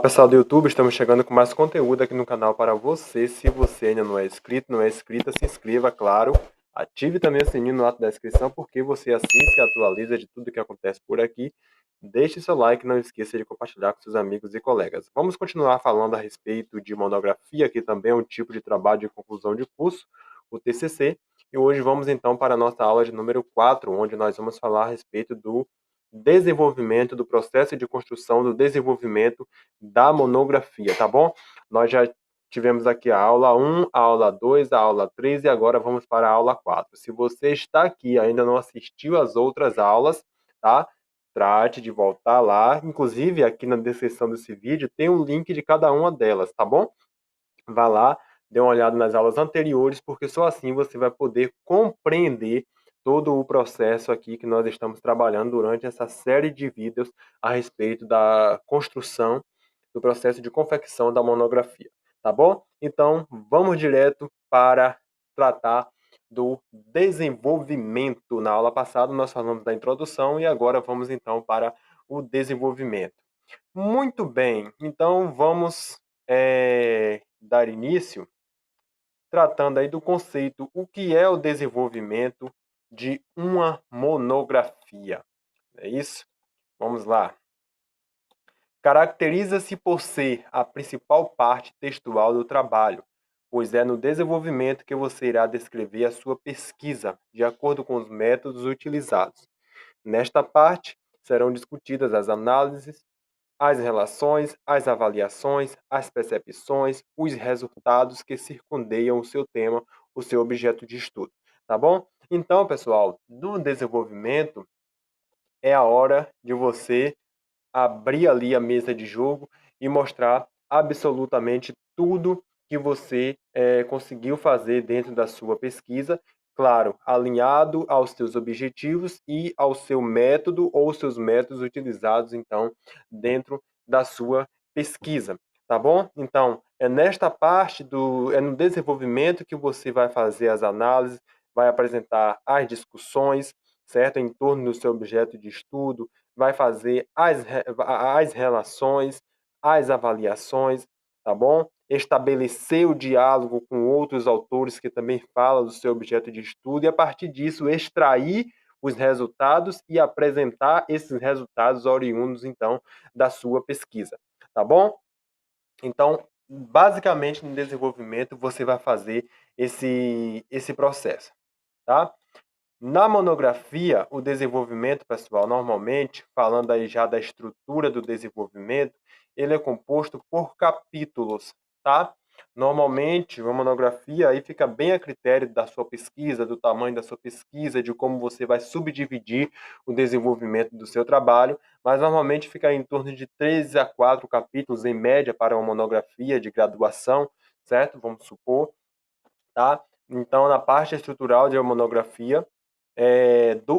Pessoal do YouTube, estamos chegando com mais conteúdo aqui no canal para você. Se você ainda não é inscrito, não é inscrita, se inscreva, claro. Ative também o sininho no ato da inscrição, porque você assim se atualiza de tudo que acontece por aqui. Deixe seu like, não esqueça de compartilhar com seus amigos e colegas. Vamos continuar falando a respeito de monografia, que também é um tipo de trabalho de conclusão de curso, o TCC. E hoje vamos então para a nossa aula de número 4, onde nós vamos falar a respeito do desenvolvimento, do processo de construção, do desenvolvimento da monografia, tá bom? Nós já tivemos aqui a aula 1, a aula 2, a aula 3 e agora vamos para a aula 4. Se você está aqui e ainda não assistiu às outras aulas, tá? Trate de voltar lá. Inclusive, aqui na descrição desse vídeo tem um link de cada uma delas, tá bom? Vá lá, dê uma olhada nas aulas anteriores, porque só assim você vai poder compreender todo o processo aqui que nós estamos trabalhando durante essa série de vídeos a respeito da construção do processo de confecção da monografia, tá bom? Então, vamos direto para tratar do desenvolvimento. Na aula passada nós falamos da introdução e agora vamos então para o desenvolvimento. Muito bem, então vamos dar início tratando aí do conceito, o que é o desenvolvimento de uma monografia. É isso? Vamos lá. Caracteriza-se por ser a principal parte textual do trabalho, pois é no desenvolvimento que você irá descrever a sua pesquisa, de acordo com os métodos utilizados. Nesta parte, serão discutidas as análises, as relações, as avaliações, as percepções, os resultados que circundeiam o seu tema, o seu objeto de estudo, tá bom? Então, pessoal, no desenvolvimento é a hora de você abrir ali a mesa de jogo e mostrar absolutamente tudo que você conseguiu fazer dentro da sua pesquisa, claro, alinhado aos seus objetivos e ao seu método ou seus métodos utilizados, então, dentro da sua pesquisa, tá bom? Então, é nesta parte é no desenvolvimento que você vai fazer as análises, vai apresentar as discussões, certo? Em torno do seu objeto de estudo, vai fazer as relações, as avaliações, tá bom? Estabelecer o diálogo com outros autores que também falam do seu objeto de estudo e, a partir disso, extrair os resultados e apresentar esses resultados oriundos, então, da sua pesquisa, tá bom? Então, basicamente, no desenvolvimento, você vai fazer esse processo, tá? Na monografia, o desenvolvimento, pessoal, normalmente, falando aí já da estrutura do desenvolvimento, ele é composto por capítulos, tá? Normalmente, uma monografia aí fica bem a critério da sua pesquisa, do tamanho da sua pesquisa, de como você vai subdividir o desenvolvimento do seu trabalho, mas normalmente fica em torno de 3 a 4 capítulos em média para uma monografia de graduação, certo? Vamos supor, tá? Então, na parte estrutural de uma monografia,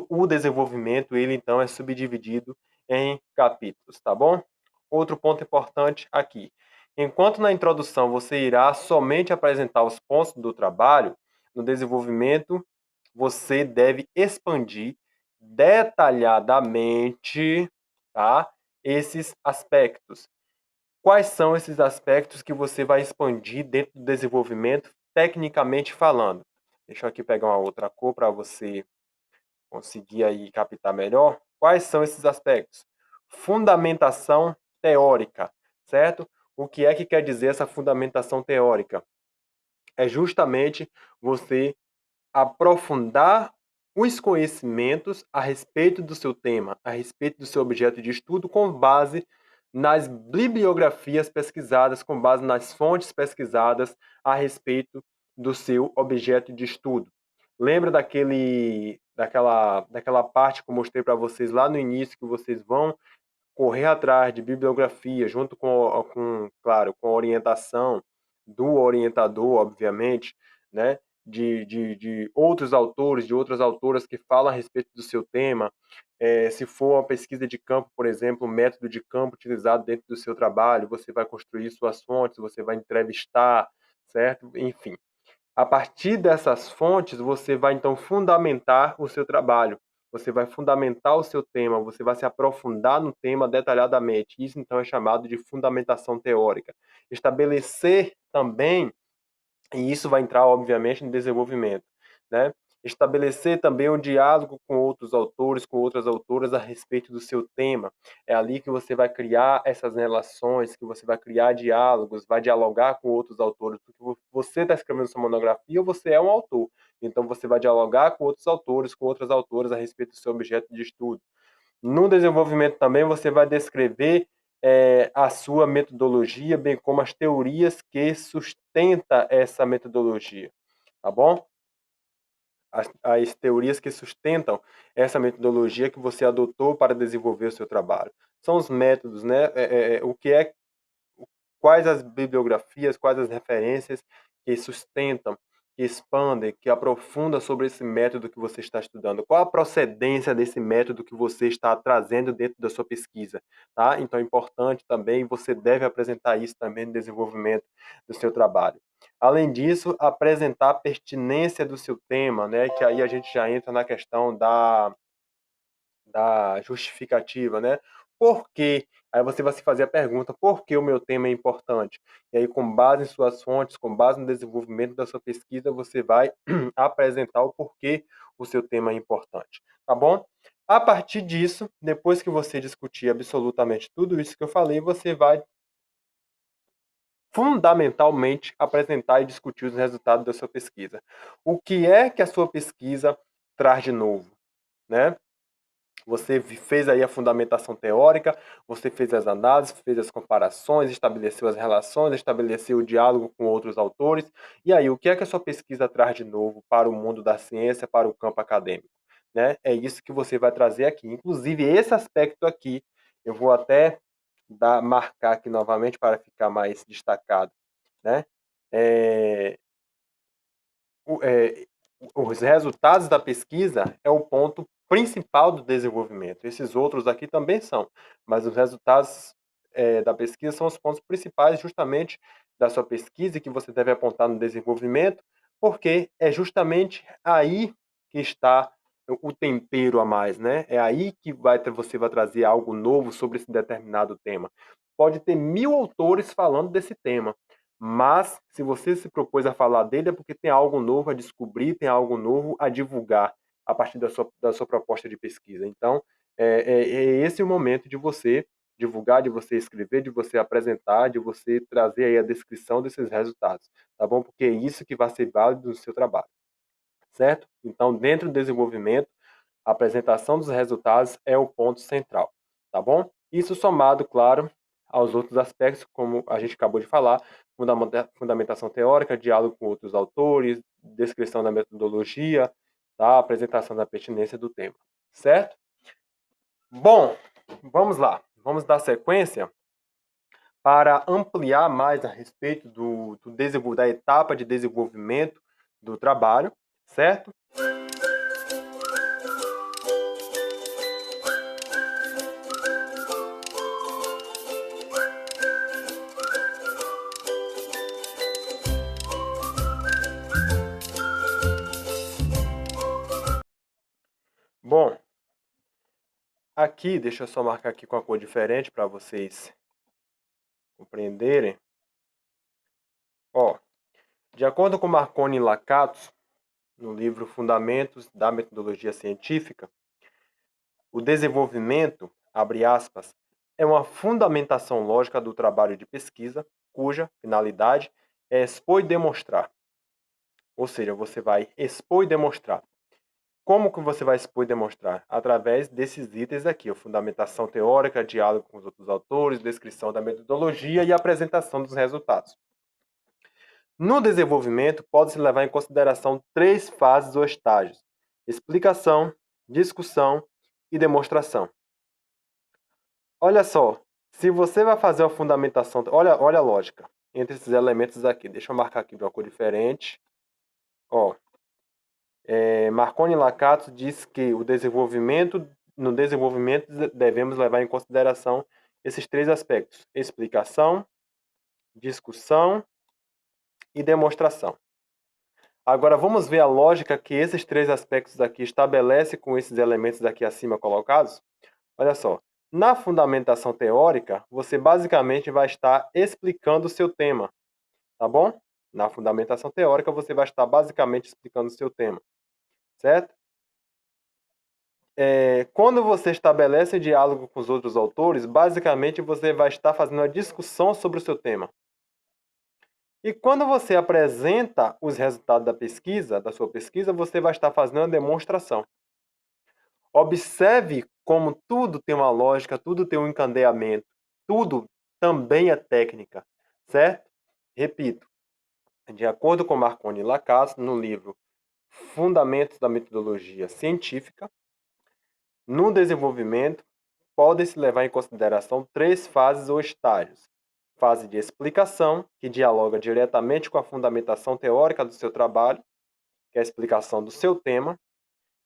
o desenvolvimento, ele então é subdividido em capítulos, tá bom? Outro ponto importante aqui. Enquanto na introdução você irá somente apresentar os pontos do trabalho, no desenvolvimento você deve expandir detalhadamente, tá? Esses aspectos. Quais são esses aspectos que você vai expandir dentro do desenvolvimento, tecnicamente falando? Deixa eu aqui pegar uma outra cor para você conseguir aí captar melhor. Quais são esses aspectos? Fundamentação teórica, certo? O que é que quer dizer essa fundamentação teórica? É justamente você aprofundar os conhecimentos a respeito do seu tema, a respeito do seu objeto de estudo, com base nas bibliografias pesquisadas, com base nas fontes pesquisadas a respeito do seu objeto de estudo. Lembra daquela parte que eu mostrei para vocês lá no início, que vocês vão correr atrás de bibliografia, junto claro, com a orientação do orientador, obviamente, né? De outros autores, de outras autoras que falam a respeito do seu tema. Se for uma pesquisa de campo, por exemplo, o método de campo utilizado dentro do seu trabalho, você vai construir suas fontes, você vai entrevistar, certo? Enfim. A partir dessas fontes, você vai então fundamentar o seu trabalho. você vai fundamentar o seu tema, você vai se aprofundar no tema detalhadamente. Isso, então, é chamado de fundamentação teórica. Estabelecer também, e isso vai entrar, obviamente, no desenvolvimento, né? Estabelecer também um diálogo com outros autores, com outras autoras a respeito do seu tema. É ali que você vai criar essas relações, que você vai criar diálogos, vai dialogar com outros autores, porque você está escrevendo sua monografia ou você é um autor. Então você vai dialogar com outros autores, com outras autoras a respeito do seu objeto de estudo. No desenvolvimento também você vai descrever a sua metodologia, bem como as teorias que sustenta essa metodologia, tá bom? As teorias que sustentam essa metodologia que você adotou para desenvolver o seu trabalho. São os métodos, né? O que é, quais as bibliografias, quais as referências que sustentam, que expandem, que aprofundam sobre esse método que você está estudando. Qual a procedência desse método que você está trazendo dentro da sua pesquisa, tá? Então é importante também, você deve apresentar isso também no desenvolvimento do seu trabalho. Além disso, apresentar a pertinência do seu tema, né? Que aí a gente já entra na questão da justificativa, né? Por quê? Aí você vai se fazer a pergunta, por que o meu tema é importante? E aí, com base em suas fontes, com base no desenvolvimento da sua pesquisa, você vai apresentar o porquê o seu tema é importante, tá bom? A partir disso, depois que você discutir absolutamente tudo isso que eu falei, você vai fundamentalmente apresentar e discutir os resultados da sua pesquisa. O que é que a sua pesquisa traz de novo, né? Você fez aí a fundamentação teórica, você fez as análises, fez as comparações, estabeleceu as relações, estabeleceu o diálogo com outros autores. E aí, o que é que a sua pesquisa traz de novo para o mundo da ciência, para o campo acadêmico? Né? É isso que você vai trazer aqui. Inclusive, esse aspecto aqui, eu vou até marcar aqui novamente para ficar mais destacado. Né? É, o- é, os resultados da pesquisa é o ponto principal do desenvolvimento. Esses outros aqui também são, mas os resultados da pesquisa são os pontos principais justamente da sua pesquisa e que você deve apontar no desenvolvimento, porque é justamente aí que está o tempero a mais, né? É aí que você vai trazer algo novo sobre esse determinado tema. Pode ter 1000 autores falando desse tema, mas se você se propôs a falar dele é porque tem algo novo a descobrir, tem algo novo a divulgar a partir da sua proposta de pesquisa. Então, é esse o momento de você divulgar, de você escrever, de você apresentar, de você trazer aí a descrição desses resultados, tá bom? Porque é isso que vai ser válido no seu trabalho, certo? Então, dentro do desenvolvimento, a apresentação dos resultados é o ponto central, tá bom? Isso somado, claro, aos outros aspectos, como a gente acabou de falar, fundamentação teórica, diálogo com outros autores, descrição da metodologia, tá? Apresentação da pertinência do tema, certo? Bom, vamos lá. Vamos dar sequência para ampliar mais a respeito da etapa de desenvolvimento do trabalho, certo? Bom, aqui, deixa eu só marcar aqui com a cor diferente para vocês compreenderem. Ó, de acordo com Marconi e Lakatos, no livro Fundamentos da Metodologia Científica, o desenvolvimento, abre aspas, é uma fundamentação lógica do trabalho de pesquisa, cuja finalidade é expor e demonstrar. Ou seja, você vai expor e demonstrar. Como que você vai expor e demonstrar? Através desses itens aqui, a fundamentação teórica, diálogo com os outros autores, descrição da metodologia e apresentação dos resultados. No desenvolvimento, pode-se levar em consideração 3 fases ou estágios: explicação, discussão e demonstração. Olha só, se você vai fazer a fundamentação, olha a lógica entre esses elementos aqui. Deixa eu marcar aqui de uma cor diferente. Ó, Marconi e Lakatos diz que no desenvolvimento devemos levar em consideração esses 3 aspectos: explicação, discussão e demonstração. Agora vamos ver a lógica que esses três aspectos aqui estabelecem com esses elementos aqui acima colocados? Olha só, na fundamentação teórica, você basicamente vai estar explicando o seu tema, tá bom? Na fundamentação teórica, você vai estar basicamente explicando o seu tema, certo? Quando você estabelece diálogo com os outros autores, basicamente você vai estar fazendo uma discussão sobre o seu tema. E quando você apresenta os resultados da sua pesquisa, você vai estar fazendo uma demonstração. Observe como tudo tem uma lógica, tudo tem um encadeamento, tudo também é técnica, certo? Repito, de acordo com Marconi e Lacasse, no livro Fundamentos da Metodologia Científica, no desenvolvimento, podem-se levar em consideração três fases ou estágios. Fase de explicação, que dialoga diretamente com a fundamentação teórica do seu trabalho, que é a explicação do seu tema.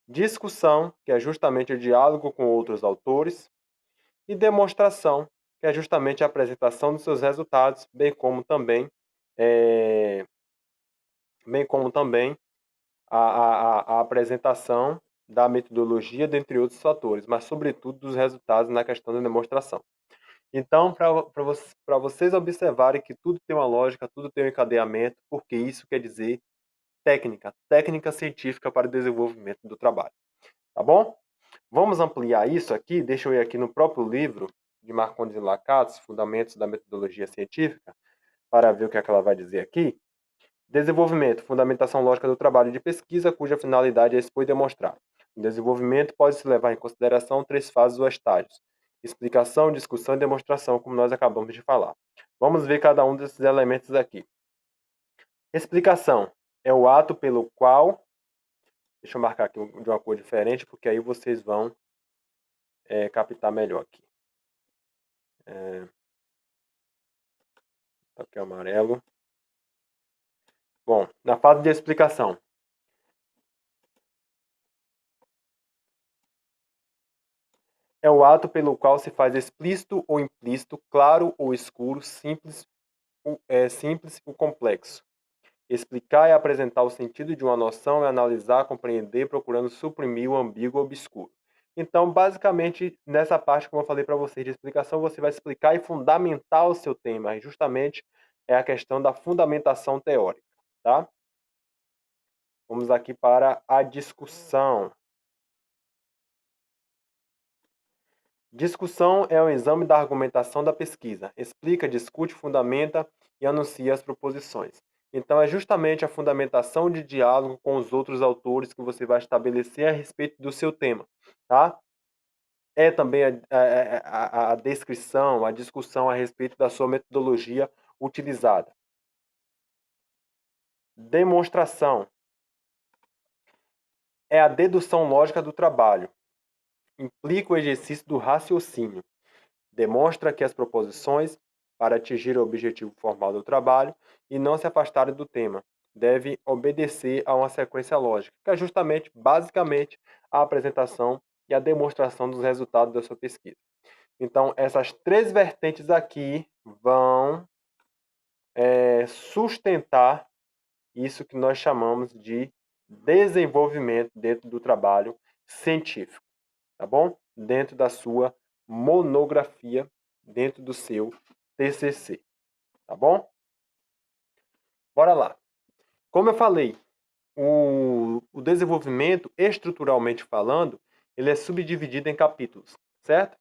Discussão, que é justamente o diálogo com outros autores. E demonstração, que é justamente a apresentação dos seus resultados, eh, bem como também a apresentação da metodologia, dentre outros fatores, mas sobretudo dos resultados na questão da demonstração. Então, para vocês observarem que tudo tem uma lógica, tudo tem um encadeamento, porque isso quer dizer técnica científica para o desenvolvimento do trabalho. Tá bom? Vamos ampliar isso aqui, deixa eu ir aqui no próprio livro de Marcondes e Lacasse, Fundamentos da Metodologia Científica, para ver o que é que ela vai dizer aqui. Desenvolvimento, fundamentação lógica do trabalho de pesquisa, cuja finalidade é expor e demonstrar. O desenvolvimento pode-se levar em consideração três fases ou estágios: explicação, discussão e demonstração, como nós acabamos de falar. Vamos ver cada um desses elementos aqui. Explicação é o ato pelo qual... Deixa eu marcar aqui de uma cor diferente, porque aí vocês vão captar melhor aqui. Aqui é o amarelo. Bom, na fase de explicação. É o ato pelo qual se faz explícito ou implícito, claro ou escuro, simples ou complexo. Explicar é apresentar o sentido de uma noção, é analisar, compreender, procurando suprimir o ambíguo ou obscuro. Então, basicamente, nessa parte, como eu falei para vocês, de explicação, você vai explicar e fundamentar o seu tema. E justamente é a questão da fundamentação teórica, tá? Vamos aqui para a discussão. Discussão é o exame da argumentação da pesquisa. Explica, discute, fundamenta e anuncia as proposições. Então, é justamente a fundamentação de diálogo com os outros autores que você vai estabelecer a respeito do seu tema, tá? É também a descrição, a discussão a respeito da sua metodologia utilizada. Demonstração é a dedução lógica do trabalho. Implica o exercício do raciocínio. Demonstra que as proposições, para atingir o objetivo formal do trabalho e não se afastarem do tema, devem obedecer a uma sequência lógica, que é justamente, basicamente, a apresentação e a demonstração dos resultados da sua pesquisa. Então, essas três vertentes aqui vão sustentar isso que nós chamamos de desenvolvimento dentro do trabalho científico, tá bom? Dentro da sua monografia, dentro do seu TCC, tá bom? Bora lá. Como eu falei, o desenvolvimento, estruturalmente falando, ele é subdividido em capítulos, certo?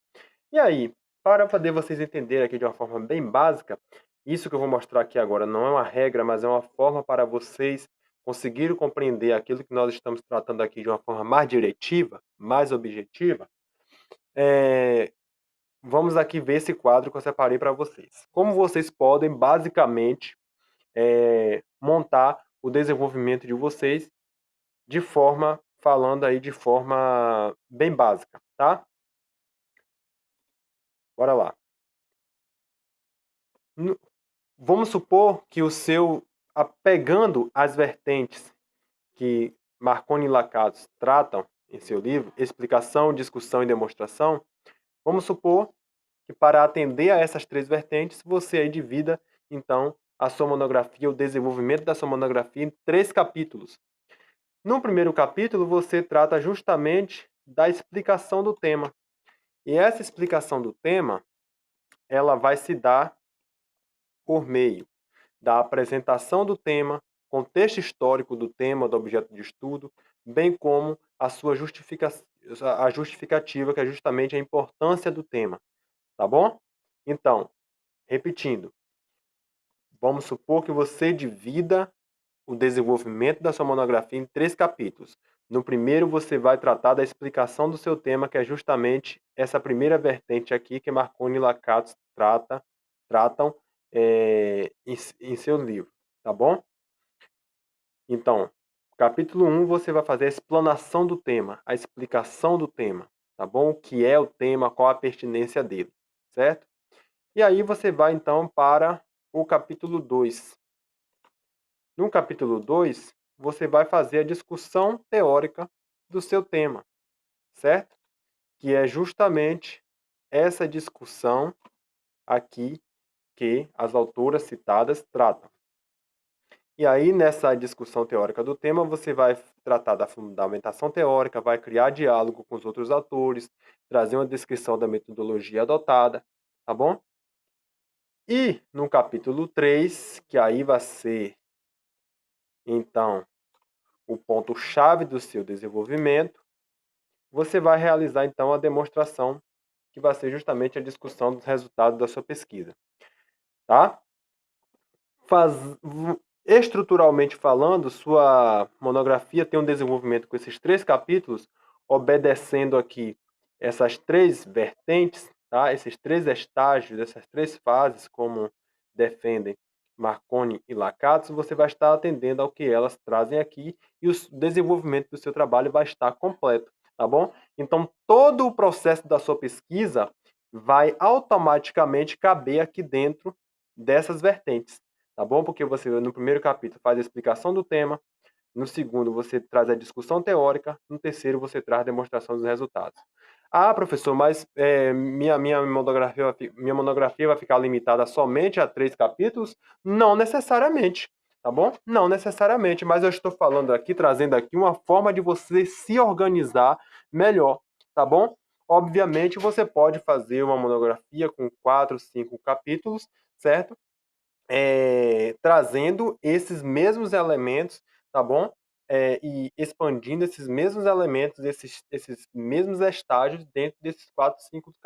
E aí, para poder vocês entenderem aqui de uma forma bem básica, isso que eu vou mostrar aqui agora não é uma regra, mas é uma forma para vocês conseguirem compreender aquilo que nós estamos tratando aqui de uma forma mais diretiva, mais objetiva. Vamos aqui ver esse quadro que eu separei para vocês. Como vocês podem, basicamente, montar o desenvolvimento de vocês falando aí de forma bem básica, tá? Bora lá. Vamos supor que pegando as vertentes que Marconi e Lacasse tratam em seu livro, explicação, discussão e demonstração, vamos supor que para atender a essas três vertentes, você aí divida, então, a sua monografia, o desenvolvimento da sua monografia em 3 capítulos. No primeiro capítulo, você trata justamente da explicação do tema. E essa explicação do tema, ela vai se dar por meio da apresentação do tema, contexto histórico do tema, do objeto de estudo, bem como a sua justificativa, que é justamente a importância do tema, tá bom? Então, repetindo, vamos supor que você divida o desenvolvimento da sua monografia em 3 capítulos. No primeiro, você vai tratar da explicação do seu tema, que é justamente essa primeira vertente aqui que Marconi e Lakatos tratam em seu livro, tá bom? Então, capítulo 1, você vai fazer a explanação do tema, a explicação do tema, tá bom? O que é o tema, qual a pertinência dele, certo? E aí você vai então para o capítulo 2. No capítulo 2, você vai fazer a discussão teórica do seu tema, certo? Que é justamente essa discussão aqui que as autoras citadas tratam. E aí, nessa discussão teórica do tema, você vai tratar da fundamentação teórica, vai criar diálogo com os outros autores, trazer uma descrição da metodologia adotada, tá bom? E no capítulo 3, que aí vai ser, então, o ponto-chave do seu desenvolvimento, você vai realizar, então, a demonstração, que vai ser justamente a discussão dos resultados da sua pesquisa, tá? Faz... Estruturalmente falando, sua monografia tem um desenvolvimento com esses 3 capítulos, obedecendo aqui essas 3 vertentes, tá? Esses 3 estágios, essas 3 fases, como defendem Marconi e Lakatos, você vai estar atendendo ao que elas trazem aqui e o desenvolvimento do seu trabalho vai estar completo, tá bom? Então, todo o processo da sua pesquisa vai automaticamente caber aqui dentro dessas vertentes, tá bom? Porque você, no primeiro capítulo, faz a explicação do tema, no segundo, você traz a discussão teórica, no terceiro, você traz a demonstração dos resultados. Ah, professor, mas minha monografia vai ficar limitada somente a 3 capítulos? Não necessariamente, tá bom? Não necessariamente, mas eu estou falando aqui, trazendo aqui uma forma de você se organizar melhor, tá bom? Obviamente, você pode fazer uma monografia com 4, 5 capítulos, certo? Trazendo esses mesmos elementos, tá bom? E expandindo esses mesmos elementos, esses mesmos estágios dentro desses 4,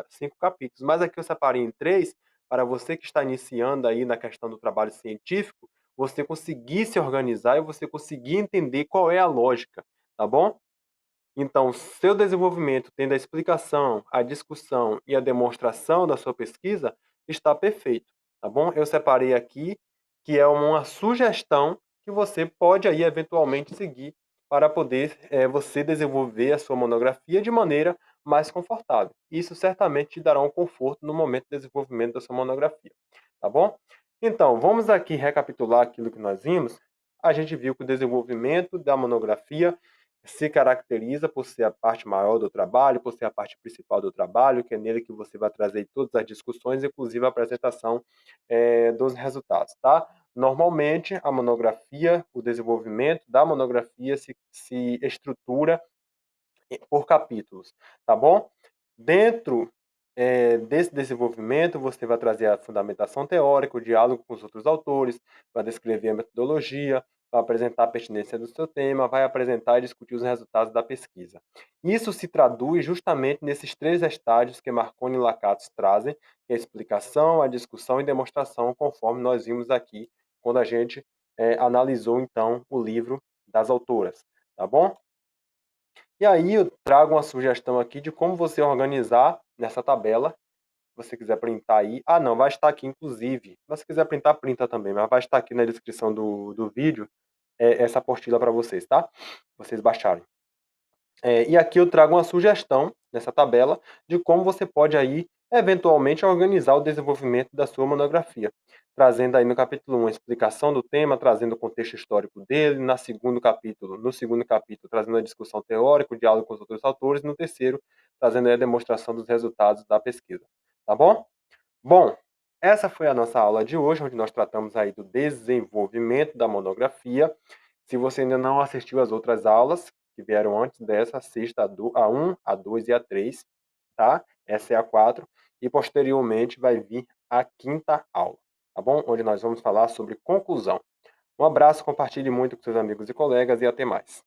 5 capítulos. Mas aqui eu separei em 3, para você que está iniciando aí na questão do trabalho científico, você conseguir se organizar e você conseguir entender qual é a lógica, tá bom? Então, seu desenvolvimento, tendo a explicação, a discussão e a demonstração da sua pesquisa, está perfeito, tá bom? Eu separei aqui que é uma sugestão que você pode aí eventualmente seguir para poder você desenvolver a sua monografia de maneira mais confortável. Isso certamente te dará um conforto no momento do desenvolvimento da sua monografia, tá bom? Então, vamos aqui recapitular aquilo que nós vimos. A gente viu que o desenvolvimento da monografia se caracteriza por ser a parte maior do trabalho, por ser a parte principal do trabalho, que é nele que você vai trazer todas as discussões, inclusive a apresentação dos resultados, tá? Normalmente, a monografia, o desenvolvimento da monografia se estrutura por capítulos, tá bom? Dentro desse desenvolvimento, você vai trazer a fundamentação teórica, o diálogo com os outros autores, vai descrever a metodologia, vai apresentar a pertinência do seu tema, vai apresentar e discutir os resultados da pesquisa. Isso se traduz justamente nesses 3 estágios que Marconi e Lakatos trazem, que é a explicação, a discussão e demonstração, conforme nós vimos aqui quando a gente analisou, então, o livro das autoras, tá bom? E aí eu trago uma sugestão aqui de como você organizar nessa tabela. Se você quiser printar aí. Ah, não, vai estar aqui inclusive. Mas se quiser printar, printa também. Mas vai estar aqui na descrição do vídeo essa apostila para vocês, tá? Vocês baixarem. E aqui eu trago uma sugestão nessa tabela de como você pode aí eventualmente organizar o desenvolvimento da sua monografia, trazendo aí no capítulo 1 a explicação do tema, trazendo o contexto histórico dele, no segundo capítulo trazendo a discussão teórica, o diálogo com os outros autores, no terceiro trazendo aí a demonstração dos resultados da pesquisa, tá bom? Bom, Essa foi a nossa aula de hoje, onde nós tratamos aí do desenvolvimento da monografia. Se você ainda não assistiu às outras aulas que vieram antes dessa, assista a 1, a 2 e a 3, tá? Essa é a 4 e posteriormente vai vir a quinta aula, tá bom? Onde nós vamos falar sobre conclusão. Um abraço, compartilhe muito com seus amigos e colegas e até mais.